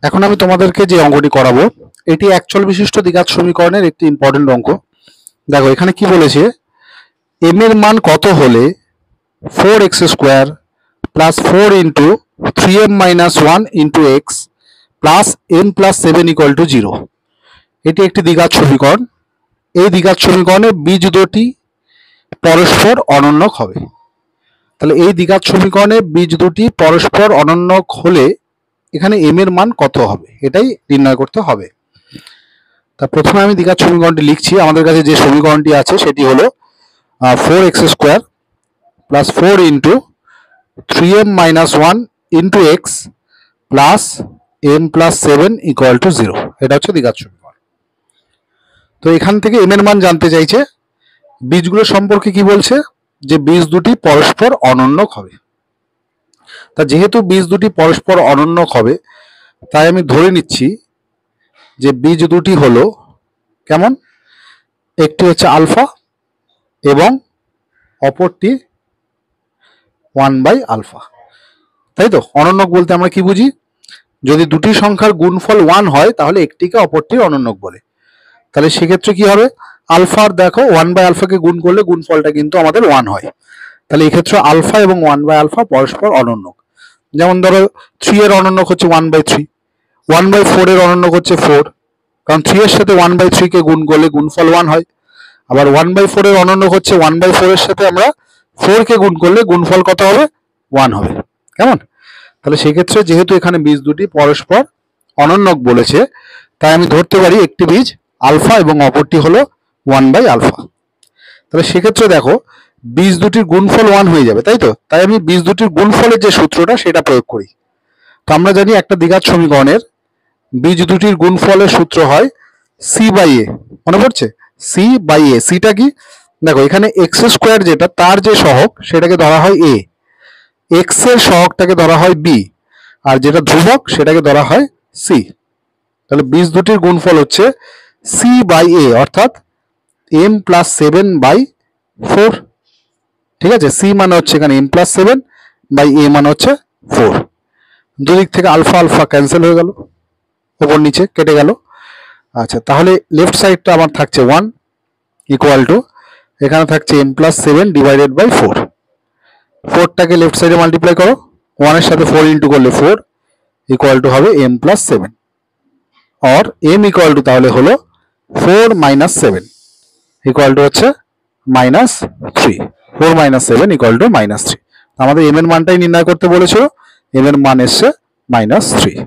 এখন আমি তোমাদেরকে যে অঙ্কটি করাবো এটি একচল বিশিষ্ট দ্বিঘাত সমীকরণের একটি ইম্পর্টেন্ট অঙ্ক। দেখো এখানে কি বলেছে, এম এর মান কত হলে 4x² plus 4 into 3m minus 1 into x plus m plus 7 equal to 0। এটি একটি দ্বিঘাত সমীকরণ। এই দ্বিঘাত সমীকরণের বীজ দুটি পরস্পর অনন্যক হবে। তাহলে এই দ্বিঘাত সমীকরণের বীজ দুটি পরস্পর অনন্যক হলে এখানে m এর মান কত হবে এটাই নির্ণয় করতে হবে। তা প্রথমে আমি দ্বিঘাত সমীকরণটি লিখছি। আমাদের কাছে যে সমীকরণটি আছে সেটি হলো 4x² plus 4 into 3m minus 1 into x plus m plus 7 equal to 0। এটা হচ্ছে দ্বিঘাত সমীকরণ। তো এখান থেকে m এর মান জানতে চাইছে। বীজগুলো সম্পর্কে কি বলছে, যে বীজ দুটি পরস্পর অনন্যক হবে। তা যেহেতু বীজ দুটি পরস্পর অনন্যক হবে তাই আমি ধরে নিচ্ছি যে বীজ দুটি হলো কেমন, একটি হচ্ছে আলফা এবং অপরটি 1/α। তাই তো, অনন্যক বলতে আমরা কি বুঝি, যদি দুটি সংখ্যার গুণফল 1 হয় তাহলে একটিকে অপরটির অনন্যক বলে। তাহলে সেক্ষেত্রে কি হবে, আলফার দেখো 1/α-কে গুণ করলে গুণফলটা কিন্তু আমাদের 1 হয়। তাহলে এক্ষেত্রে আলফা এবং 1/α পরস্পর অনন্যক। যেমন ধরো 3 এর অনন্যক হচ্ছে 1/3, 1/4 এর অনন্যক হচ্ছে 4, কারণ 3 এর সাথে 1/3-কে গুণ করলে গুণফল 1 হয়। আবার 1/4 এর অনন্যক হচ্ছে 1/4 এর সাথে আমরা 4-কে গুণ করলে গুণফল কত হবে, 1 হবে। কেমন? তাহলে সেক্ষেত্রে যেহেতু এখানে বীজ দুটি পরস্পর অনন্যক বলেছে তাই আমি ধরতে পারি একটি বীজ আলফা এবং অপরটি হলো 1/α। তাহলে সেক্ষেত্রে দেখো বীজ দুটির গুণফল 1 হয়ে যাবে, তাই তো। তাই আমি বীজ দুটির গুণফলের যে সূত্রটা সেটা প্রয়োগ করি। তো আমরা জানি একটা দ্বিঘাত সমীকরণের বীজ দুটির গুণফলের সূত্র হয় c/a। মনে পড়ছে, c/a। সিটা কি, দেখো এখানে x² যেটা তার যে সহগ সেটাকে ধরা হয় a, x এর সহগটাকে ধরা হয় b, আর যেটা ধ্রুবক সেটাকে ধরা হয় c। তাহলে বীজ দুটির গুণফল হচ্ছে c/a অর্থাৎ m প্লাস 7/4। ঠিক আছে, c মানে হচ্ছে এখানে m প্লাস 7/a মানে হচ্ছে 4। দুদিক থেকে আলফা আলফা ক্যান্সেল হয়ে গেল, ওপর নিচে কেটে গেল। আচ্ছা, তাহলে লেফট সাইডটা আমার থাকছে 1 ইকুয়াল টু এখানে থাকছে m প্লাস 7 ডিভাইডেড বাই 4। 4টাকে লেফট সাইডে মাল্টিপ্লাই করো, 1 এর সাথে 4 ইন্টু করলে 4 ইকুয়াল টু হবে m প্লাস 7, और m ইকুয়াল টু তাহলে হলো 4 মাইনাস 7 ইকুয়াল টু হচ্ছে -3। 4 মাইনাস 7 ইকুয়াল টু -3। আমাদের m এর মানটাই নির্ণয় করতে বলেছিল, m এর মান এসছে -3।